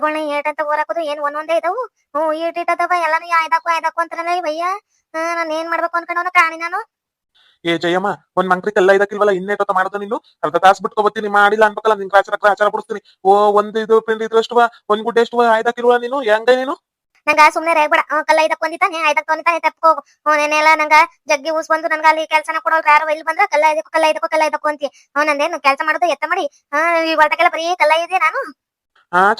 ಕಲ್ಗಳನ್ನ ಏಟಂತ ಓರಾಕೋದು ಏನ್ ಒಂದೊಂದೇ ಇದಾವು. ಈಟಿಟ್ಟದವ ಎಲ್ಲಾನು ಆಯ್ದಾಕು ಅಂತಾರಲ್ಲ ಇವಯ್ಯ. ನಾನ್ ಏನ್ ಮಾಡ್ಬೇಕು ಅನ್ಕೊಂಡವನ ಕಾಣಿ ನಾನು. ಏ ಜಯಮ್ಮ, ಒಂದ್ ಮಂಕ್ರಿ ಕಲ್ಲ ಇದಕ್ಕಿಲ್ವಲ್ಲ, ಇನ್ನೇಟ ಮಾಡೋದು ನೀನು? ಅರ್ಧ ತಾಸ್ ಬಿಟ್ಕೊಬತ್ತೀನಿ, ಮಾಡಿಲ್ಲ ಅನ್ಬೇಕಲ್ಲ, ನಿನ್ ಆಚಾರ ಪಡಿಸ್ತೀನಿ. ಒಂದ್ ಇದು ಪಿಂಡ್ ಇದು ಎಷ್ಟುವ, ಒಂದ್ ಗುಡ್ಡೆ ಎಷ್ಟುವ ಆಯ್ದಾಕಿಲ್ವ ನೀನು? ಹೆಂಗ ನೀನು? ನಂಗ ಸುಮ್ನೆ ರೇಗ್ಬೇಡ. ಕಲ್ಲ ಇದಕ್ ಬಂದಿತ್ತಾನೆ ಆಯ್ದಕ್ ಬಂದಿತ್ತಾನೆ ತಪ್ಕೋಗು. ನೆನೆಲ್ಲ ನಂಗ ಜಗ್ಗಿ ಊಸ್ ಬಂದು ನನ್ಗ ಅಲ್ಲಿ ಕೆಲ್ಸನ ಕೊಡೋರು ಯಾರು ಇಲ್ಲಿ ಬಂದ್ರ ಕಲ್ಲ ಇದಕ್ಕೂ ಅಂತೀಯ. ನಂದೇನು ಕೆಲ್ಸ ಮಾಡೋದು ಎತ್ತ ಮಾಡಿ ಈ ಹೊಲ್ಟಕ್ಕೆಲ್ಲ ಬರೀ ಕಲ್ಲ ಇದೆ ನಾನು.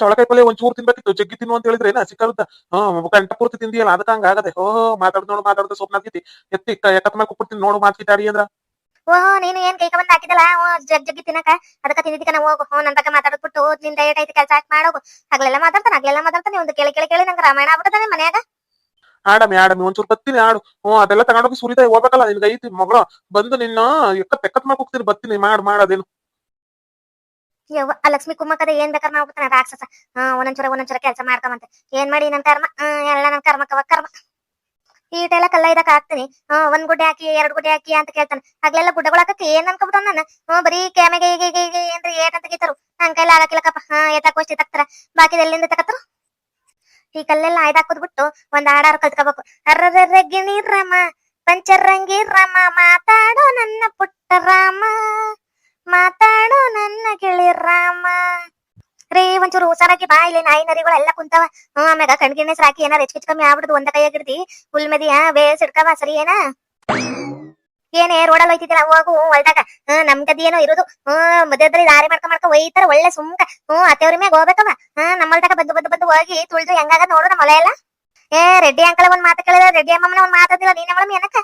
ಚೌಳಕಾಯಿ ಪಲ್ಯ ಒಂದ್ ಚೂರ್ ತಿನ್ಬೇಕಿತ್ತು, ಜಗ್ಗಿ ತಿನ್ನು ಅಂತ ಹೇಳಿದ್ರೆ ಸಿಕ್ಕರುತ್ತ. ಕಂಠ ಪೂರ್ತಿ ತಿಂದಿಯಲ್ಲ, ಅದಕ್ಕ ಹಂಗ ಆಗದೆ. ಮಾತಾಡ್ದು ಸೊಪ್ನಾಗ್ತಿ ಎತ್ತಿ ಎಕ್ಕತ್ತ ಮೇಲೆ ಕುಟ್ಬಿಡ್ತೀನಿ ನೋಡು, ಮಾತಾಡಿ ಅಂದ್ರ. ನೀನು ಏನ್ ಕೈ ಬಂದ್ ಹಾಕಿದಲ್ಲ ಜಗ್ಗಿ ತಿನ್ನಕ ಅದಕ್ಕ ತಿಂದಿದ್ದಕ್ಕ ನಾವು ಹೋಗು. ನನ್ ಬಗ್ಗೆ ಮಾತಾಡ್ಬಿಟ್ಟು ನಿನ್ ಡಯಟ್ ಐತಿ ಕೆಲ್ಸ ಹಾಕಿ ಮಾಡೋಗು. ಆಗ್ಲೆಲ್ಲ ಮಾತಾಡ್ತಾನೆ ಒಂದು ಕೇಳಿ ನಂಗೆ ರಾಮಾಯಣ ಆಗ್ಬಿಟ್ಟದಾನೆ ಮನ್ಯಾಗ. ಆಡಮಿ ಒಂಚೂರು ಬತ್ತೀನಿ ಆಡು. ಅದೆಲ್ಲ ತಗೊಂಡೋಗಿ ಸುರಿತಾ ಹೋಗ್ಬೇಕಲ್ಲ, ನಿನ್ಗೆ ಐತಿ ಮಗಳು. ಬಂದು ನಿನ್ನ ಎಕ್ಕತ್ ಮಾಡಿ ಹೋಗ್ತೀನಿ, ಬತ್ತೀನಿ ಮಾಡೋದೇನು. ಆ ಲಕ್ಷ್ಮಿ ಕುಮ್ಮಕ್ಕದ ಏನ್ ಬೇಕಾದ್ರೆ ಮಾಡ್ಬಿಡ್ತಾನೆ ರಾಕ್ಷಸ. ಒಂದೊಂಚೂರ ಕೆಲಸ ಮಾಡ್ಕೊಂಬಂತೆ. ಏನ್ ಮಾಡಿ ನನ್ ಕರ್ಮ, ಎಲ್ಲ ನನ್ ಕರ್ಮ. ಈಟೆಲ್ಲ ಕಲ್ಲ ಇದಕ್ ಹಾಕ್ತೀನಿ. ಒಂದ್ ಗುಡ್ಡೆ ಹಾಕಿ 2 ಗುಡ್ಡೆ ಹಾಕಿ ಅಂತ ಕೇಳ್ತಾನೆ. ಆಗ್ಲೆಲ್ಲ ಗುಡ್ಡಗಳಾಕಕ್ಕೆ ಏನ್ ಅನ್ಕೊಬಿಟ್ಟ ನನ್ನ. ಬರೀ ಕ್ಯಾಮೆಗೆ ಏನ್ರಿ ಏಟಂತ ಗೀತರು ನನ್ ಕೈಲಿ ಆಗಕ್ಕಿಲ್ಲಕಪ್ಪ. ಎತ್ತಾಕೋಷ್ಟಿ ತಕ್ತಾರ, ಬಾಕಿದ ಎಲ್ಲಿಂದ ತಕತ್ರು. ಈ ಕಲ್ಲೆಲ್ಲ ಆಯ್ದಾಕೋದ್ ಬಿಟ್ಟು ಒಂದ್ ಹಾಡಾರು ಕಲ್ತ್ಕೋಬೇಕು. ಅರ್ರರ್ರೆ ಗಿಣಿ ರಾಮ, ಪಂಚರಂಗಿ ರಾಮ, ಮಾತಾಡೋ ನನ್ನ ಪುಟ್ಟ ರಾಮ, ಮಾತಾಡೋ ನನ್ನ ಗಿಳಿ ರಾಮ. ರೀ ಒಂಚೂರು ಹುಷಾರಾಗಿ ಬಾ, ಇಲ್ಲಿ ನಾಯಿ ನರಿಗಳೆಲ್ಲ ಕುಂತಾವ. ಆಮ್ಯಾಗ ಕಣ್ಗಿಣ್ಣೆ ಸಾಕಿ ಏನಾರ ಹೆಚ್ಚು ಕಮ್ಮಿ ಆಗ್ಬಿಡುದು. ಒಂದ ಕೈಯಾಗಿರ್ತಿ ಹುಲ್ ಮೆದಿ ಬೇಸ್ ಇಡ್ಕವ ಸರಿ ಏನ. ಏನೇ ರೋಡಲ್ಲಿ ಹೋಯ್ತಿದ್ದಿಲ್ಲ ಹೋಗು ಹೊಲ್ದಾಗ. ನಮ್ ಗದಿ ಏನೋ ಇರೋದು ಮಧ್ಯದಲ್ಲಿ ದಾರಿ ಮಾಡ್ಕೊಂಡ್ ಒಯ್ತಾರ ಒಳ್ಳೆ ಸುಮ್ಕ. ಅತ್ತೆವ್ರ ಮ್ಯಾಗ ಹೋಗ್ಬೇಕವ. ನಮ್ಮಲ್ದಾಗ ಬದ್ದು ಹೋಗಿ ತುಳಿದು ಹೆಂಗಾಗ ನೋಡು ನಮ್ಮ ಹೊಲ ಎಲ್ಲ. ರೆಡ್ಡಿ ಅಂಕಲ್ ಒಂದ್ ಮಾತು ಕೇಳಿದ್ರೆ ರೆಡ್ಡಿ ಅಮ್ಮನ ಒಂದ್ ಮಾತಾದಿಲ್ಲ. ನೀನ್ ಅವಳ ಏನಕ್ಕ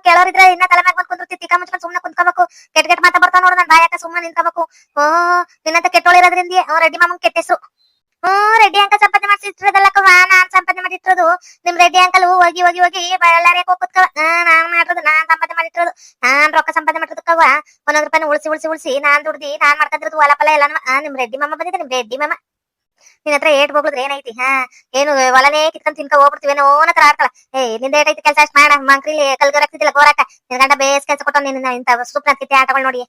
ಕೇಳೋರಿದ್ರೆ ಇನ್ನ ತಲೆ ಮ್ಯಾಗ ಬಂದ್ ಕುಂದಿರ್ತಿ. ತಿಕ್ಕ ಮುಚ್ಕೊಂಡ್ ಸುಮ್ನೆ ಕುಂತ್ಕೋಬೇಕು. ಕೆಟ್ಟ ಮಾತಾ ಬರ್ತಾವ ನೋಡು, ನನ್ ಬಾಯಕ ಸುಮ್ನೆ ನಿಂತ್ಕೋಬೇಕು. ನಿನ್ನಂತ ಕೆಟ್ಟೋಳಿರೋದ್ರಿಂದ ರೆಡ್ಡಿ ಮಾಮನ್ ಕೆಟ್ಟ ಹೆಸರು. ರೆಡ್ಡಿ ಅಂಕಲ್ ಸಂಪಾದನೆ ಮಾಡಿಸಿಟ್ಟಿರೋದಲ್ಲಕ್ಕವ, ನಾನ್ ಸಂಪಾದನೆ ಮಾಡಿಟ್ಟಿರೋದು. ನಿಮ್ ರೆಡ್ಡಿ ಅಂಕಲ್ ಹೋಗಿ ಬಳ್ಳಾರಿಯಾಗ ಹೋಗಿ ಕುತ್ಕವ. ನಾನ್ ಸಂಪಾದನೆ ಮಾಡಿಟ್ಟಿರೋದು. ನಾನ್ ರೊಕ್ಕ ಸಂಪಾದನೆ ಮಾಡಿರೋದಕ್ಕವ. 1 ರೂಪಾಯಿನ ಉಳಿಸಿ ನಾನ್ ದುಡ್ದಿ ನಾನ್ ಮಾಡ್ಕೊಂಡಿರೋದು ಹೊಲ ಫಲ ಎಲ್ಲ. ನಿಮ್ ರೆಡ್ಡಿ ಮಾಮ ಬಂದಿದ್ದೆ, ನಿಮ್ ರೆಡ್ಡಿ ಮಾಮ. ನಿನ್ ಹತ್ರ ಏಟ್ ಹೋಗ್ಲಿದ್ರೆ ಏನೈತಿ? ಏನು ಹೊಲನೇ ಕಿತ್ಕೊಂಡ್ ತಿನ್ಕ ಹೋಗ್ಬಿಡ್ತೀವೇನೋ ಅನ್ನತ್ರ ಆಡ್ತಾಳ. ನಿಂದ ಏಟೈತಿ ಕೆಲಸ ಅಷ್ಟ್ ಮಾಡ. ಮಂಕ್ರಿಲಿ ಕಲ್ಗರಾಕ್ತಿದ್ದಿಲ್ಲ ಗೋರಾಕ. ನಿನ್ ಗಂಡ ಬೇಸ್ ಕೆಲಸ ಕೊಟ್ಟ ನಿನ್ನ ಇಂತ ಸುಪ್ನಾತ್ಕಿತ್ತಿ ಆಟಗಳು ನೋಡಿ.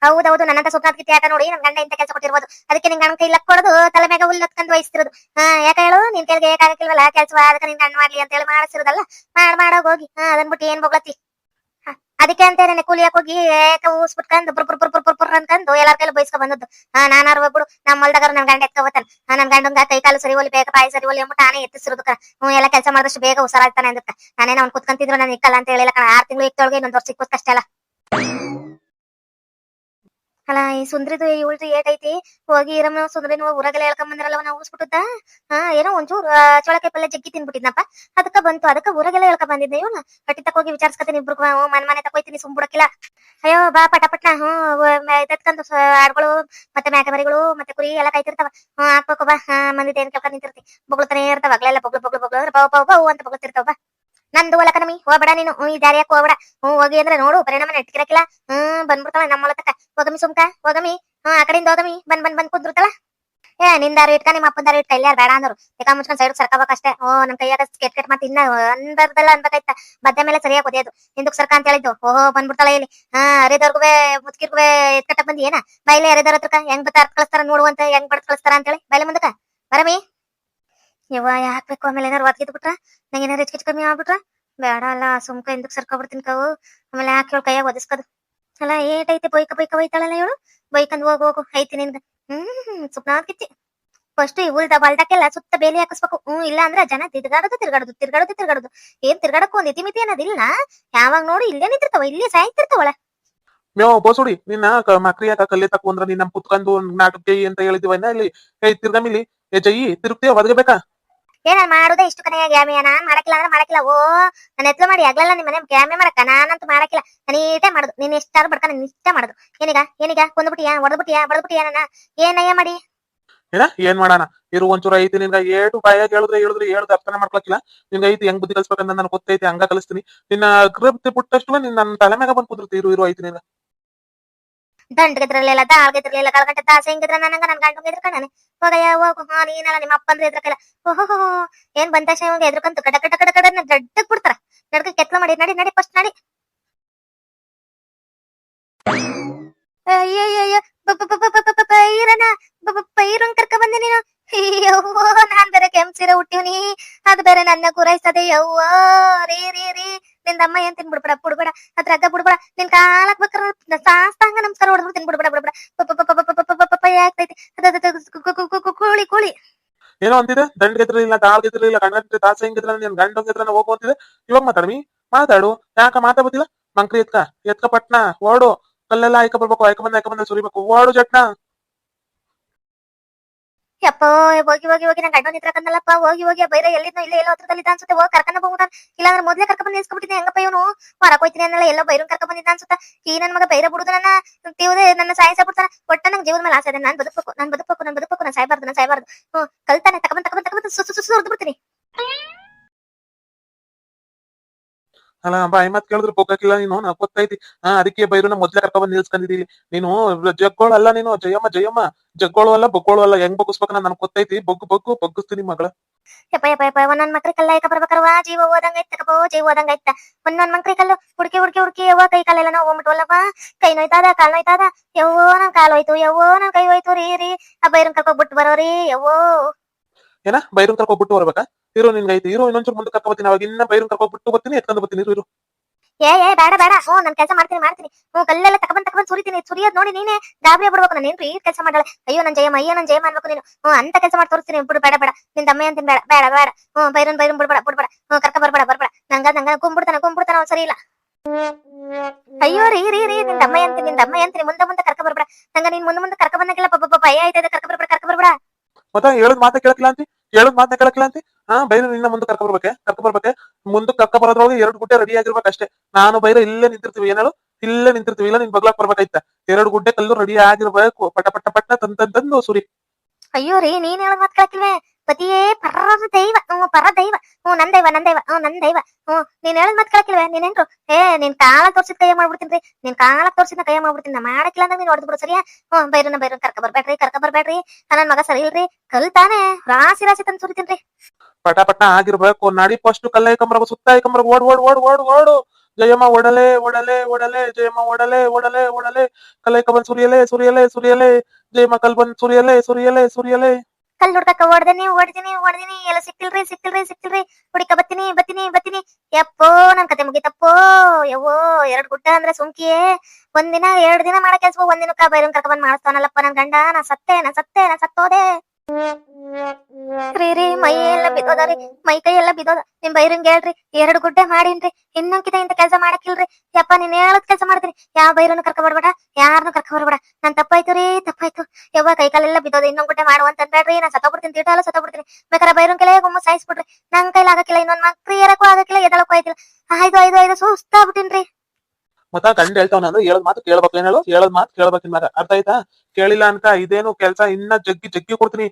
ಹೌದೌದು, ನನ್ನಂತ ಸುಪ್ನಾತ್ಕಿತ್ತಿ ಆಟ ನೋಡಿ ನನ್ ಗಂಡ ಇಂತ ಕೆಲಸ ಕೊಟ್ಟಿರ್ಬೋದು. ಅದಕ್ಕೆ ನಿನ್ ಗಂಡ ಕೈ ಕೊಡೋದು ತಲೆ ಮ್ಯಾಗ ಹುಲ್ಲು ಹೊತ್ಕೊಂಡ್ ವಹಿಸ್ತಿರೋದು. ಯಾಕೆ ಹೇಳು, ನಿನ್ ಕೈಗೆ ಏಕಾಗಕ್ಕಿಲ್ವಲ್ಲ ಕೆಲ್ಸ, ಅದಕ್ಕೆ ನಿನ್ ಗಂಡ ಮಾಡ್ಲಿ ಅಂತ ಹೇಳಿ ಮಾಡಿಸಿರೋದಲ್ಲ. ಮಾಡೋಗ್ ಹೋಗಿ. ಅದನ್ ಬಿಟ್ಟು ಏನ್ ಬೊಗ್ಲತ್ತಿ. ಅದಕ್ಕೆ ಅಂತ ನೆನೆ ಕೂಲಿಯಕ್ ಹೋಗಿ ಊಸ್ಬಿಟ್ಕೊಂಡು ಬುರ್ ಅನ್ಕೊಂಡು ಎಲ್ಲಾರ ಕೈಲಿ ಬೈಸ್ಕೊ ಬಂದದ್ದು. ನಾನಾರು ಒಬ್ಬಳು ನಮ್ಮ ಹೊಲ್ದಾಗ ನನ್ ಗಂಡ ಎತ್ಕೋತಾನೆ. ನನ್ ಗಂಡಂಗ ಕೈ ಕಾಲು ಸರಿ ಒಲಿ ಬೇಗ ಬಾಯಿ ಸರಿ ಒಲಿ ಅಂದ್ಬಿಟ್ಟು ನಾನೇ ಎತ್ತಿಸಿರೋದಕ್ಕ. ಎಲ್ಲ ಕೆಲಸ ಮಾಡಿದಷ್ಟು ಬೇಗ ಹುಷಾರಾಗ್ತಾನೆ ಅಂದಕ್ಕ. ನಾನೇನ ಅವ್ನು ಕುತ್ಕೊಂತಿದ್ರು ನಾನು ಇಕ್ಕಲ್ಲ ಅಂತ ಹೇಳಿಲ್ಲ ಕಣ. 6 ತಿಂಗಳು ಇಕ್ತೊಳಗೆ ಇನ್ನೊಂದು ವರ್ಷ ಸಿಕ್ಕೋದ್ ಕಷ್ಟ ಅಲ್ಲ. ಅಲ್ಲ ಈ ಸುಂದ್ರಿದು ಇವಳ್ದು ಏಟೈತಿ? ಹೋಗಿ ಇರಮ್ಮ ಸುಂದ್ರಿನ ಊರಾಗೆಲ್ಲ ಹೇಳ್ಕೊಂಡ್ ಬಂದ್ರಲ್ಲ ನಾವು ಊಸ್ಬಿಟ್ಟುತ್ತ. ಏನೋ ಒಂಚೂರು ಚೋಳಕಾಯಿ ಪಲ್ಯ ಜಗ್ಗಿ ತಿನ್ಬಿಟ್ಟಿದ್ನಪ್ಪ. ಅದಕ್ಕ ಬಂತು. ಅದಕ್ಕ ಊರಾಗೆಲ್ಲ ಹೇಳ್ಕೊಂಡ್ ಬಂದಿದ್ದೆ. ಇವನು ಕಟ್ಟಿ ತಕೋಗಿ ವಿಚಾರಿಸ್ಕೊತೀನಿ ಇಬ್ರು. ಮನೆ ತಕೋಯ್ತೀನಿ ಸುಮ್ಬಿಡಕ್ಕಿಲ್ಲ. ಅಯ್ಯೋ ಬಾ ಪಟಪಟ್ನ. ಎತ್ಕೊಂಡು ಆಡ್ಗಳು ಮತ್ತೆ ಮೇಕೆ ಮರಿಗಳು ಮತ್ತೆ ಕುರಿ ಎಲ್ಲ ಕಾಯ್ತಿರ್ತಾವ. ಹಾಕ್ಬೇಕು ಬಾ. ಮಂದಿದ ಏನ್ ಕೇಳ್ಕೊಂಡ್ ನಿಂತಿರ್ತಿ. ಬೊಗ್ಳುತ್ತಾನೆ ಇರ್ತಾವ. ಆಗ್ಲೆಲ್ಲ ಬೊಗ್ಳು ಅಂದ್ರೆ ಬಾವು ಅಂತ ಬೊಗಳ್ತಿರ್ತಾವ. ಬಾ ನಂದು ಹೊಲಕ ನಮಿ ಹೋಗ್ಬೇಡ ನೀನು. ಈ ದಾರಿಯಾಕ ಹೋಗ್ಬೇಡ. ಹೋಗಿ ಅಂದ್ರೆ ನೋಡು ಪರಿಣಾಮ ನೆಟ್ಕಿರಕಿಲ್ಲ. ಬಂದ್ಬಿಡ್ತಾವ ನಮ್ಮ ಹೊಲತಕ್ಕ. ಹೋಗಮಿ ಸುಮ್ಕ ಹೋಗಮಿ. ಆ ಕಡೆಯಿಂದ ಹೋಗಮಿ. ಬಂದ್ ಕುಂದ್ರುತ್ತಲ್ಲ. ನಿನ್ ದಾರಿ ಇಟ್ಕ, ನಿಮ್ಮ ಅಪ್ಪನ ದಾರಿ ಇಟ್ಕ. ಇಲ್ಲ ಬೇಡ ಅಂದ್ರು ಯಾಕ ಮುಚ್ಕೊಂಡ್ ಸೈಡ್ ಸರ್ಕಬೇಕಷ್ಟೇ. ನನ್ ಕೈಯಾಗ ಕೆಟ್ ಮತ್ತೆ ಇನ್ನ ಅಂದರ್ದೆಲ್ಲ ಅನ್ಬೇಕಾಯ್ತ. ಬದ್ದೆ ಮೇಲೆ ಸರಿಯಾಗಿ ಒದೆಯೋದು. ಹಿಂದಕ್ ಸರ್ಕ ಅಂತ ಹೇಳಿದ್ದು. ಬಂದ್ಬಿಡ್ತಾಳ ಇಲ್ಲಿ. ಹರಿದವ್ರಿಗೂ ಮುದ್ಕಿರ್ಗೂ ಎತ್ಕಟ್ಟ ಬಂದಿ ಏನ. ಬೈಲೆ ಹರಿದವ್ರ ಹತ್ರಕ ಹೆಂಗ್ ಬತ್ತ ಅರ್ಥ ಕಳಿಸ್ತಾರ ನೋಡುವಂತ, ಹೆಂಗ್ ಬಡ್ದ್ ಕಳಿಸ್ತಾರ ಅಂತೇಳಿ ಬೈಲೆ ಮುಂದಕ ಬರಮಿ. ಯವ್ವ ಯಾಕ್ಬೇಕು? ಆಮೇಲೆ ಏನಾರು ಒದ್ಗಿದ್ ಬಿಟ್ರ, ನಂಗೆ ಏನಾರು ಹೆಚ್ಚು ಕಮ್ಮಿ ಆಗ್ಬಿಟ್ರ ಬೇಡ ಅಲ್ಲ. ಸುಮ್ಕ ಹಿಂದಕ್ ಸರ್ಕೊಬಿಡ್ತೀನಿ ಕಾವು. ಆಮೇಲೆ ಯಾಕೆ ಹೇಳು ಕೈಯಾಗ ಒದಿಸ್ಕೋದು. ಅಲ್ಲ ಏಟೈತೆ ಬೈಕ ಹೋಯ್ತಾಳಲ್ಲ ಇವಳು. ಬೈಕಂದ್ ಹೋಗು ಐತಿ ನಿನ್ಗ. ಸುಪ್ನಾಕಿತ್ತಿ ಫಸ್ಟ್ ಈ ಹೊಲ್ದಕ್ಕೆಲ್ಲ ಸುತ್ತ ಬೇಲಿ ಹಾಕಿಸ್ಬೇಕು. ಇಲ್ಲ ಅಂದ್ರೆ ಜನ ತಿರ್ಗಾಡೋದು. ಏನ್ ತಿರ್ಗಾಡಕ್ಕೂ ಒಂದ್ ಇತಿಮಿತಿ ಅನ್ನೋದಿಲ್ಲ. ಯಾವಾಗ ನೋಡಿ ಇಲ್ಲೇ ನಿಂತಿರ್ತಾವ, ಇಲ್ಲೇ ಸಾಯ್ತಿರ್ತಾವಳ. ಮೇವ್ ಬೋಸುಡಿ ನಿನ್ನ ಮಕ್ರಿಯಾಕ ಕಲ್ಲಿ ತಕ್ಕ ಅಂದ್ರ ನೀನ್ ನಮ್ ಕುತ್ಕೊಂಡು ನಾಟಕ ಜೈ ಅಂತ ಹೇಳಿದಿವನ್ನ ಇಲ್ಲಿ ತಿರ್ಗಮಿಲಿ ಜೈ ತಿರುಗ್ತೀಯ ಒದಗಬೇಕಾ? ನಾನ್ ಮಾಡುದೇ ಇಷ್ಟು ಕನೆಯ ಗ್ಯಾಮಿಯ. ನಾನ್ ಮಾಡಕ್ಕಿಲ್ಲ ಅಂದ್ರೆ ಮಾಡಕ್ಕಿಲ್ಲ. ನಾನು ಎತ್ಲ ಮಾಡಿ ಆಗ್ಲಲ್ಲ ನಿಮ್ ಮನೆ ಗ್ಯಾಮೆ ಮಾಡಕ್ಕ. ನಾನಂತೂ ಮಾಡಕ್ಕಿಲ್ಲ. ನೀಟೇ ಮಾಡುದು. ನೀನ್ ಎಷ್ಟಾರು ಬಡ್ಕ ನೀನ್ ಇಷ್ಟ ಮಾಡುದು. ಏನೀಗ ಕೊಂದ್ಬಿಟ್ಟಿಯಾ, ಹೊಡೆದ್ಬಿಟ್ಟಿಯಾ, ಬಡದ್ಬಿಟ್ಟಿಯಾ ನನ್ನ? ಏನಯ್ಯ ಮಾಡಿ ಏನ್ ಮಾಡೋಣ ಇರು. ಒಂಚೂರು ಐತಿ ನಿನ್ಗ ಏಟು ಬಾಯಾಗ ಹೇಳುದು ಅರ್ಥನೆ ಮಾಡ್ಕೊಳಕಿಲ್ಲ. ನಿನ್ಗ ಐತಿ ಹೆಂಗ್ ಬುದ್ಧಿ ಕಲ್ಸ್ಬೇಕಂತ ನನ್ ಗೊತ್ತೈತಿ. ಹಂಗ ಕಲಿಸ್ತೀನಿ. ನಿನ್ನ ಕೃಪ್ತಿ ಪುಟ್ಟಷ್ಟು ನಿನ್ ನನ್ನ ತಲೆ ಮ್ಯಾಗ ಬಂದ್ ಕುದುರ್ತಿ. ಇರು ಐತಿ ನಿನ್ಗ ದಂಡ್ಗಿದ್ರಲಿಲ್ಲ, ದಾಳ್ಗಿದ್ರಲಿಲ್ಲ, ಕಳ್ಗಂಟೆ ದಾಸೆ ಹಿಂಗಿದ್ರ ನನಗ ನನ್ ಗಂಡ ಎದ್ರಕಣನೆ. ಹೋಗಯ್ಯ ಹೋಗು. ನೀನಲ್ಲ ನಿಮ್ಮ ಅಪ್ಪಂದ್ರೆ ಎದ್ರಕಲ್ಲ. ಓಹೋ ಏನ್ ಬಂದ ತಕ್ಷಣ ಇವಾಗ ಎದ್ರಕಂತು ಕಡ ದಡ್ಡಕ್ ಬಿಡ್ತಾರ. ನಡ್ಕ ಕೆತ್ಲ ಮಾಡಿ ನಡಿ ಫಸ್ಟ್ ನಡಿ. ಅಯ್ಯಯ್ಯಯ್ಯ ಪೈರನ ಪೈರನ್ ಕರ್ಕ ಬಂದೆ ನೀನು. ಯವ್ವ ನಾನ್ ಬೇರೆ ಕೆಂಪ್ ಸೀರೆ ಹುಟ್ಟಿವ್ನಿ ಅದ್ ಬೇರೆ ನನ್ನ ಗುರೈಸದೆ ಯವ್ವ ರೀ ರೀ ರೀ ನಿಂದಮ್ಮ ಏನ್ ತಿನ್ಬಿಡ್ಬೇಡ ಬಿಡ್ಬೇಡ ಅದ್ರಾಗ ಬಿಡ್ಬೇಡ ನಿನ್ ಕಾಲಕ್ ಬೇಕಾರ ಸಾಸ್ತಾಂಗ ನಮಸ್ಕಾರ ಹೊಡೆದ್ಬಿಡು ತಿನ್ಬಿಡ್ಬೇಡ ಬಿಡ್ಬೇಡ ಆಗ್ತೈತಿ ಕೂಳಿ ಕೂಳಿ ಏನೋ ಅಂತಿದೆ ದಂಡ್ ಗೆದ್ರಿಲ್ಲ ತಾಳ್ ಗೆದ್ರಿಲ್ಲ ಗಂಡ ತಾಸ ಹಿಂಗಿದ್ರ ನೀನ್ ಗಂಡ ಗೆದ್ರ ಹೋಗು ಅಂತಿದೆ. ಇವಾಗ ಮಾತಾಡ್ಮಿ ಮಾತಾಡು ಯಾಕ ಮಾತಾಡ್ಬೋದಿಲ್ಲ. ಮಂಕ್ರಿ ಎತ್ಕ ಪಟ್ನ ಓಡು. ಕಲ್ಲೆಲ್ಲ ಆಯ್ಕ ಬರ್ಬೇಕು ಆಯ್ಕ ಬಂದ ಸುರಿಬೇಕು ಓಡು ಜಟ್ನ. ಯಪ್ಪ ಹೋಗಿ ಹೋಗಿ ಹೋಗಿ ನಂಗೆ ಗಂಡ ನಿಂತ್ರಕಂದಲ್ಲಪ್ಪ ಹೋಗಿ ಹೋಗಿ ಬೈರ ಎಲ್ಲಿದ್ನೋ ಇಲ್ಲ ಎಲ್ಲೋ ಹತ್ರದಲ್ಲಿ ಅನ್ಸುತ್ತೆ ಹೋಗಿ ಕರ್ಕೊಂಡ್ ಹೋಗ್ಬಿಟ್ಟಾನ. ಇಲ್ಲಾಂದ್ರೆ ಮೊದ್ಲೇ ಕರ್ಕೊಂಡ್ ಬಂದು ನಿಲ್ಸ್ಕೊಬಿಟ್ಟಿದ್ದೆ ಹೆಂಗಪ್ಪ ಇವನು ಹೊರಕ್ ಹೋಯ್ತೀನಿ ಅನ್ನಲ್ಲ ಎಲ್ಲೋ ಬೈರನ್ ಕರ್ಕೊಂಡ್ ಬಂದಿದ್ದ ಅನ್ಸುತ್ತ. ಈ ನನ್ ಮಗ ಬೈರ ಬಿಡುದು ನನ್ನ ತೀವ್ರೆ ನನ್ನ ಸಾಯಿಸ್ಬಿಡ್ತಾನ. ಒಟ್ಟ ನಂಗೆ ಜೀವನ ಮೇಲೆ ಆಸೆ ಇದೆ ನಾನ್ ಬದುಕಬೇಕು ನಾನು ಸಾಯ್ಬಾರ್ದು ಕಲ್ತಾನೆ ತಗೊಂಡ್ ಸುರಿದು ಬಿಡ್ತೀನಿ. ಅಲ್ಲ ಬಾಯಿ ಮಾತ್ ಕೇಳಿದ್ರು ಹೋಗಕ್ಕಿಲ್ಲ ನೀನು ನಾ ಗೊತ್ತೈತಿ. ಅದಕ್ಕೆ ಬೈರುನ ಮೊದ್ಲೇ ಕರ್ಕೊಂಡ್ ನಿಲ್ಸ್ಕೊಂಡಿದೀವಿ. ನೀನು ಜಗ್ಗೋಳಲ್ಲ ನೀನು ಜಯಮ್ಮ ಜಗ್ಗೋಳು ಅಲ್ಲ ಬೊಗ್ಗೋಳು ಅಲ್ಲ ಹೆಂಗ್ ಬಗ್ಗಿಸ್ಬೇಕ ನನ್ಗೆ ಗೊತ್ತೈತಿ. ಬಗ್ಗಿಸ್ತೀನಿ ಮಗಳ. ಯಪ್ಪ ಒಂದೊಂದ್ ಮಕ್ಳಿ ಕಲ್ಲ ಐಕ ಬರ್ಬೇಕಲ್ವಾ ಜೀವ ಓದಂಗ ಐತಕಪ್ಪ ಜೀವ ಓದಂಗ ಐತ. ಒಂದೊಂದ್ ಮಕ್ಳಿ ಕಲ್ಲು ಹುಡುಕಿ ಯವ್ವ ಕೈ ಕಾಲೆಲ್ಲ ನಾವು ಹೋಗ್ಬಿಟ್ವಲ್ಲಪ್ಪ. ಕೈ ನೋಯ್ತಾದ ಕಾಲ್ ನೋಯ್ತಾದ ಯವ್ವೋ ನನ್ ಕಾಲ್ ಹೋಯ್ತು ಯವ್ವೋ ನನ್ ಕೈ ಹೋಯ್ತು ರೀ ಆ ಬೈರನ್ ಕರ್ಕೊಂಡ್ ಬಿಟ್ಟು ಬರೋರಿ ಯವ್ವೋ. ಏನ ಬೈರನ್ ಕರ್ಕೊಂಡ್ಬಿಟ್ಟು ಬರ್ಬೇಕಾ? ಇರು ನಿನ್ಗೈತಿ ಇರು ಇನ್ನೊಂಚೂರು ಮುಂದೆ ಕರ್ಕೊಂಡ್ಬರ್ತೀನಿ. ಅವಾಗ ಇನ್ನ ಬೈರನ್ ಕರ್ಕೊಂಡ್ಬಿಟ್ಟು ಬರ್ತೀನಿ ಎತ್ಕೊಂಡ್ ಬರ್ತೀನಿ ಇರು. ಏ ಬೇಡ ನನ್ ಕೆಲಸ ಮಾಡ್ತೀನಿ ಕಲ್ಲೆಲ್ಲ ತಗೊಂಡ್ ಸುರಿಯೋದ್ ನೋಡಿ ನೀನೆ ಗಾಬರಿ ಬಿಡ್ಬೇಕು. ನಾನು ಏನ್ರಿ ಈ ಕೆಲಸ ಮಾಡಲ್ಲ. ಅಯ್ಯೋ ನನ್ ಜಯಮ್ಮ ಅನ್ಬೇಕು ನೀನು. ಅಂತ ಕೆಲಸ ಮಾಡಿ ತೋರಿಸ್ತೀನಿ ಬಿಡು ಬೇಡ ನಿನ್ ದಮ್ಮೆ ಅಂತೀನಿ ಬೇಡ ಬೈರನ್ ಬಿಡ್ಬೇಡ ಕರ್ಕ ಬರ್ಬೇಡ ನಂಗ ಕುಂಬಿಡ್ತಾನ ಸರಿ ಇಲ್ಲ. ಅಯ್ಯೋ ರೀ ನಿನ್ ದಮ್ಮೆ ಅಂತೀನಿ ಮುಂದೆ ಕರ್ಕ ಬರ್ಬೇಡ ನಂಗ ನೀನ್ ಮುಂದೆ ಕರ್ಕ ಬಂದಂಗೆಲ್ಲ ಭಯ ಆಯ್ತದೆ. ಕರ್ಕ ಬರ್ಬೇಡ ಮತ್ತೆ ಹೇಳದ್ ಮಾತ ಕೇಳಕ್ಕಿಲ್ಲ ಅಂತಿ. ಬೈರ ನಿನ್ನ ಮುಂದೆ ಕರ್ಕ ಬರ್ಬೇಕೆ ಮುಂದೆ ಕರ್ಕ ಬರೋದ್ರೊಳಗೆ 2 ಗುಡ್ಡೆ ರೆಡಿ ಆಗಿರ್ಬೇಕು ಅಷ್ಟೇ. ನಾನು ಬೈರ ಇಲ್ಲೇ ನಿಂತಿರ್ತೀವಿ. ಏನೇಳು ಇಲ್ಲೇ ನಿಂತಿರ್ತೀವಿ. ಇಲ್ಲ ನಿನ್ ಬಗ್ಲಾಕ್ ಬರ್ಬೇಕಾಯ್ತ 2 ಗುಡ್ಡೆ ಕಲ್ಲು ರೆಡಿ ಆಗಿರ್ಬೇಕು. ಪಟ ತಂದು ಸುರಿ. ಅಯ್ಯೋ ರೀ ನೀನ್ ಹೇಳದ್ ಮಾತ್ ಕೇಳಕ್ಕಿಲ್ವೇ? ಪತಿಯೇ ಪರ ದೈವ ನನ್ ದೈವ ನೀನ್ ಹೇಳದ್ ಮಾತ್ ಕೇಳಕ್ಕಿಲ್ವೇ? ನೀನೇನ್ರು ನಿನ್ ಕಾಲ ತೋರ್ಸಿದ್ ಕೈಯ ಮಾಡ್ಬಿಡ್ತೀನಿ. ನಿನ್ ಕಾಲ ತೋರ್ಸಿದ್ನ ಕೈಯ ಮಾಡ್ಬಿಡ್ತೀನಿ. ಮಾಡಕ್ಕಿಲ್ಲ ಅಂದ್ರೆ ನೀನ್ ಹೊಡೆದ್ ಬಿಡು ಸರಿಯಾ? ಬೈರನ್ ಕರ್ಕ ಬರ್ಬೇಡ್ರಿ ನನ್ ಮಗ ಸರಿ ಇಲ್ರಿ ಕಲ್ತಾನೆ ರಾಸಿ ತಂದ್ ಸುರಿತೀನ್ರಿ. ಪಟ ಆಗಿರ್ಬೇಕು. ನಾಡಿ ಫಸ್ಟ್ ಕಲ್ಲ ಐಕಂಬರ್ಬೇಕು ಸುತ್ತ ಐಕಂಬರ್ಬೇಕು. ಓಡು ಜಯಮ್ಮ ಓಡಲೆ ಜಯಮ್ಮ ಓಡಲೆ ಕಲ್ಲೈಕ ಬಂದ್ ಸುರಿಯಲೆ ಜಯಮ್ಮ ಕಲ್ ಬಂದ್ ಸುರಿಯಲೆ. ಕಲ್ ಹುಡ್ಕಕ್ಕ ಓಡ್ದಿನಿ ಎಲ್ಲ ಸಿಕ್ತಿಲ್ರಿ ಹುಡುಕ ಬತ್ತೀನಿ ಯಪ್ಪೋ ನನ್ ಕತೆ ಮುಗಿತಪ್ಪೋ ಯವ್ವೋ 2 ಗುಡ್ಡ ಅಂದ್ರೆ ಸುಮ್ಕಿಯೇ. 1 ದಿನ 2 ದಿನ ಮಾಡೋ ಕೆಲ್ಸ 1 ದಿನಕ್ಕ ಬೈರನ್ ಕರ್ಕ ಬಂದ್ ಮಾಡಿಸ್ತಾನಲ್ಲಪ್ಪ ನನ್ ಗಂಡ. ನಾ ಸತ್ತೋದೆ ರೀ ಮೈ ಎಲ್ಲ ಬಿದ್ದೋದ್ರಿ ಮೈ ಕೈ ಎಲ್ಲ ಬಿದ್ದೋದ. ನಿಮ್ ಬೈರಂಗ್ ಹೇಳ್ರಿ 2 ಗುಡ್ಡೆ ಮಾಡೀನ್ರಿ ಇನ್ನೊಂಕಿತ ಇಂತ ಕೆಲ್ಸ ಮಾಡಕ್ಕಿಲ್ರಿ. ಯಪ್ಪ ನೀನ್ ಹೇಳದ್ ಕೆಲ್ಸ ಮಾಡ್ತೀನಿ. ಯಾವ ಬೈರನ್ನು ಕರ್ಕ ಬರ್ಬೇಡ ಯಾರನ್ನು ಕರ್ಕ ಬರ್ಬೇಡ. ನನ್ ತಪ್ಪಾಯ್ತು ಯವ್ವ ಕೈ ಕಾಲೆಲ್ಲ ಬಿದ್ದೋದ. ಇನ್ನೊಂದ್ ಗುಡ್ಡೆ ಮಾಡು ಅಂತ ಅನ್ಬೇಡ್ರಿ. ನಾ ಸತ್ತೋಗ್ಬಿಡ್ತೀನಿ ತೀಟ ಎಲ್ಲ ಸತ್ತೋಗ್ಬಿಡ್ತೀನಿ. ಬೇಕಾದ್ರೆ ಬೈರನ್ ಕೆಲೆ ಗುಮ್ಮ ಸಾಯಿಸ್ಬಿಡ್ರಿ. ನನ್ ಕೈಲಿ ಆಗಕ್ಕಿಲ್ಲ. ಇನ್ನೊಂದ್ ಮಕ್ಳು ಏರಕ್ಕೂ ಆಗಕ್ಕಿಲ್ಲ ಎದಳಕ್ಕೂ ಆಯ್ತಿಲ್ಲ. ಐದು ಸುಸ್ತಾಗ್ಬಿಟ್ಟಿನ್ರಿ. ಮತ್ತ ಗಂಡ ಹೇಳ್ತಾವ ನಾನು ಹೇಳದ್ ಮಾತು ಕೇಳ್ಬೇಕು. ಹೇಳದ್ ಮಾತು ಕೇಳ್ಬೇಕಿನ್ ಮಗ ಅರ್ಥ ಆಯ್ತಾ? ಕೇಳಿಲ್ಲ ಅನ್ಕ ಇದೇನು ಕೆಲ್ಸ ಇನ್ನ ಜಗ್ಗಿ ಕೊಡ್ತೀನಿ.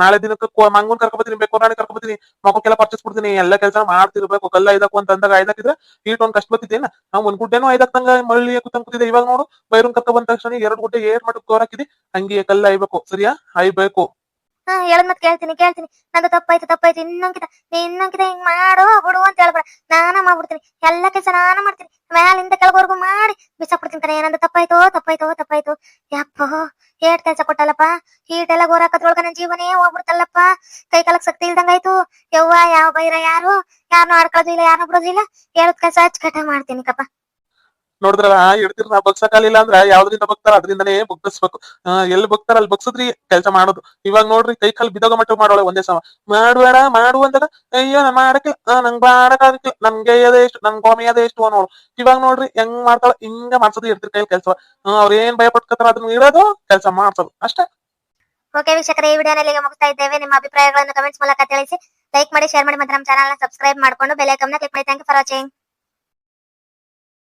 ನಾಳೆ ದಿನಕ್ಕೆ ಮಂಗನ್ ಕರ್ಕೊಬತ್ತೀನಿ ಬೇಕು ರಾಣಿ ಕರ್ಕೊಬತ್ತೀನಿ ಮಕ್ಕಳೆಲ್ಲ ಪರ್ಚೇಸ್ ಕೊಡ್ತೀನಿ. ಎಲ್ಲ ಕೆಲಸ ಮಾಡ್ತಿರ್ಬೇಕು. ಕಲ್ಲ ಐದಕ್ಕು ಅಂತ ಅಂದಾಗ ಐದಾಕಿದ್ರೆ ಒಂದ್ ಕಷ್ಟ ಬತ್ತಿದ್ದೇನ? ನಾವ್ 1 ಗುಡ್ಡೆನೂ ಐದಕ್ಕಂಗ ಮಳ್ಳಿ ಕೂತಿದೆ. ಇವಾಗ ನೋಡು ಬೈರನ್ ಕರ್ಕ ಬಂದ ತಕ್ಷಣ 2 ಗುಡ್ಡೆ ಏರ್ ಮಟ್ಟಕ್ಕೆ ತೋರಾಕಿದಿ. ಹಂಗೆ ಕಲ್ಲ ಐಬೇಕು ಸರಿಯಾ? ಐಬೇಕು. ಹೇಳದ್ ಮತ್ ಕೇಳ್ತೀನಿ ನಂದು ತಪ್ಪಾಯ್ತು ಇನ್ನೊಂಕಿತ ಹಿಂಗ್ ಮಾಡು ಬಿಡು ಅಂತ ಹೇಳ್ಬೇಡ. ನಾನ ಮಾಡ್ಬಿಡ್ತೀನಿ ಎಲ್ಲ ಕೆಲ್ಸ ನಾನ ಮಾಡ್ತೀನಿ. ಮ್ಯಾಲಿಂದ ಕೆಳಗೋರ್ಗು ಮಾಡಿ ಬಿಸಾಕ್ಬಿಡ್ತೀನಿ ಕಣೆ. ನಂದು ತಪ್ಪಾಯ್ತು ಯಪ್ಪ ಏಟ್ ಕೆಲ್ಸ ಕೊಟ್ಟಲ್ಲಪ್ಪ. ಈಟೆಲ್ಲ ಗೋರಾಕದ್ರೊಳಗ ನನ್ ಜೀವನೇ ಹೋಗ್ಬಿಡ್ತಲ್ಲಪ್ಪ. ಕೈ ಕಾಲಕ್ ಶಕ್ತಿ ಇಲ್ದಂಗಾಯ್ತು ಯವ್ವ. ಯಾವ ಬೈರ ಯಾರನ್ನೂ ಆಡ್ಕೊಳ್ಳೋದಿಲ್ಲ ಯಾರನ್ನೂ ಬಿಡೋದಿಲ್ಲ. ಹೇಳದ್ ಕೆಲ್ಸ ಅಚ್ಚುಕಟ್ಟಾಗಿ ಮಾಡ್ತೀನಿ ಕಪ್ಪ. ನೋಡಿದ್ರಲ್ಲ ಹೇಳ್ತಿರ್ ನಾ ಬಗ್ಸಕ್ಕಾಲಿಲ್ಲ ಅಂದ್ರ ಯಾವ್ದ್ರಿಂದ ಬಗ್ತಾರ ಅದ್ರಿಂದನೇ ಬಗ್ಗಿಸ್ಬೇಕು. ಎಲ್ಲಿ ಬಗ್ತಾರ ಅಲ್ಲಿ ಬಗ್ಸದ್ರಿ ಕೆಲ್ಸ ಮಾಡೋದು. ಇವಾಗ ನೋಡ್ರಿ ಕೈ ಕಾಲ್ ಬಿದೋಗ ಮಟ್ಟ ಮಾಡೋಳೆ ಒಂದೇ ಸಮ. ಮಾಡು ಅಂದಾಗ ಅಯ್ಯೋ ನಾ ಮಾಡಕ್ಕಿಲ್ಲ ನಂಗ್ ಮಾಡಕ್ಕಾಗಕ್ಕಿಲ್ಲ ನನ್ಗೆ ಎಷ್ಟು ನನ್ ಗೋಮಿ ಎಷ್ಟು ನೋಡು. ಇವಾಗ ನೋಡ್ರಿ ಹೆಂಗ್ ಮಾಡ್ತಾಳ ಹಿಂಗ ಮಾಡ್ಸೋದು ಇರ್ತಿರ್ ಕೈಲಿ ಕೆಲ್ಸ. ಅವ್ರ ಏನ್ ಭಯ ಪಟ್ಕೋತಾರ ಅದನ್ನ ಇಡೋದು ಕೆಲ್ಸ ಮಾಡ್ಸೋದು ಅಷ್ಟೇ. ಓಕೆ ವೀಕ್ಷಕರೇ ಈ ವಿಡಿಯೋನಲ್ಲಿ ಮುಗಿಸ್ತಾ ಇದ್ದೇವೆ. ನಿಮ್ಮ ಅಭಿಪ್ರಾಯಗಳನ್ನು ಕಮೆಂಟ್ಸ್ ಮೂಲಕ ತಿಳಿಸಿ. ಲೈಕ್ ಮಾಡಿ ಶೇರ್ ಮಾಡಿ ಮತ್ತೆ ನಮ್ಮ ಚಾನಲ್ ಸಬ್ಸ್ಕ್ರೈಬ್ ಮಾಡ್ಕೊಂಡು ಬೆಲ್ ಐಕಾನ್ ಕ್ಲಿಕ್ ಮಾಡಿ. Thank you for watching.